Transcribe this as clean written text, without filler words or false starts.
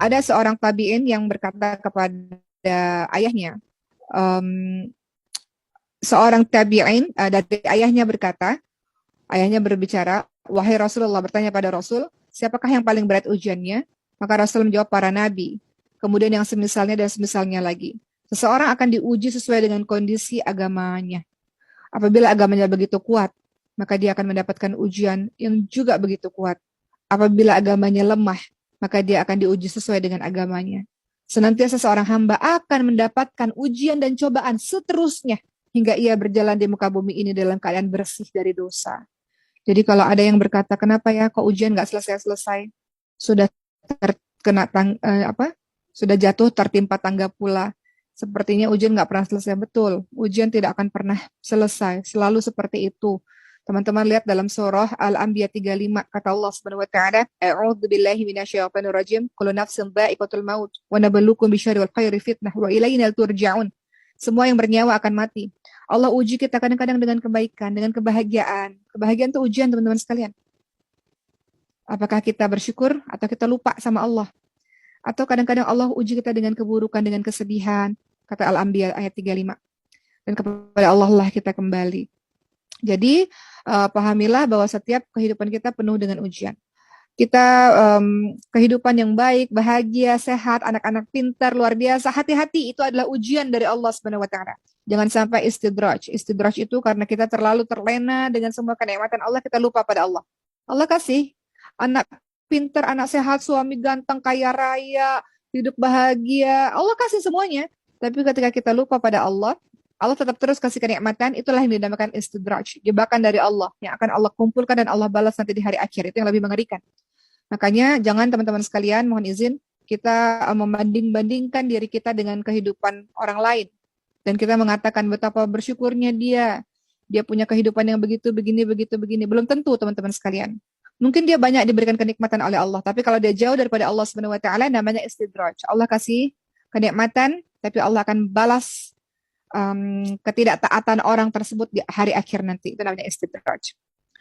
ada seorang tabi'in yang berkata kepada ayahnya, em, seorang tabi'in dari ayahnya berkata, ayahnya berbicara, wahai Rasulullah, bertanya pada Rasul, siapakah yang paling berat ujiannya? Maka Rasul menjawab, para nabi. Kemudian yang semisalnya dan semisalnya lagi. Seseorang akan diuji sesuai dengan kondisi agamanya. Apabila agamanya begitu kuat, maka dia akan mendapatkan ujian yang juga begitu kuat. Apabila agamanya lemah, maka dia akan diuji sesuai dengan agamanya. Senantiasa seorang hamba akan mendapatkan ujian dan cobaan seterusnya hingga ia berjalan di muka bumi ini dalam keadaan bersih dari dosa. Jadi kalau ada yang berkata, kenapa ya kok ujian nggak selesai-selesai? Sudah terkena sudah jatuh tertimpa tangga pula. Sepertinya ujian nggak pernah selesai. Betul, ujian tidak akan pernah selesai. Selalu seperti itu. Teman-teman lihat dalam surah Al-Anbiya 35, kata Allah Subhanahu wa taala, "A'udzu billahi minasyaitonir rajim. Kullu nafsin dha'iqatul maut wa nabluukum bisyarri wal khairi fitnah wa ilaina turja'un." Semua yang bernyawa akan mati. Allah uji kita kadang-kadang dengan kebaikan, dengan kebahagiaan. Kebahagiaan itu ujian, teman-teman sekalian. Apakah kita bersyukur atau kita lupa sama Allah? Atau kadang-kadang Allah uji kita dengan keburukan, dengan kesedihan. Kata Al-Anbiya ayat 35. Dan kepada Allah lah kita kembali. Jadi, pahamilah bahwa setiap kehidupan kita penuh dengan ujian. Kita kehidupan yang baik, bahagia, sehat, anak-anak pintar, luar biasa, hati-hati, itu adalah ujian dari Allah Subhanahu wa taala. Jangan sampai istidraj. Istidraj itu karena kita terlalu terlena dengan semua kenikmatan Allah, kita lupa pada Allah. Allah kasih anak pintar, anak sehat, suami ganteng, kaya raya, hidup bahagia. Allah kasih semuanya. Tapi ketika kita lupa pada Allah, Allah tetap terus kasih kenikmatan, itulah yang dinamakan istidraj, jebakan dari Allah yang akan Allah kumpulkan dan Allah balas nanti di hari akhir. Itu yang lebih mengerikan. Makanya jangan teman-teman sekalian, mohon izin, kita membanding-bandingkan diri kita dengan kehidupan orang lain. Dan kita mengatakan betapa bersyukurnya dia. Dia punya kehidupan yang begitu, begini, begitu, begini. Belum tentu teman-teman sekalian. Mungkin dia banyak diberikan kenikmatan oleh Allah. Tapi kalau dia jauh daripada Allah Subhanahu wa taala, namanya istidraj. Allah kasih kenikmatan, tapi Allah akan balas ketidaktaatan orang tersebut di hari akhir nanti. Itu namanya istidraj.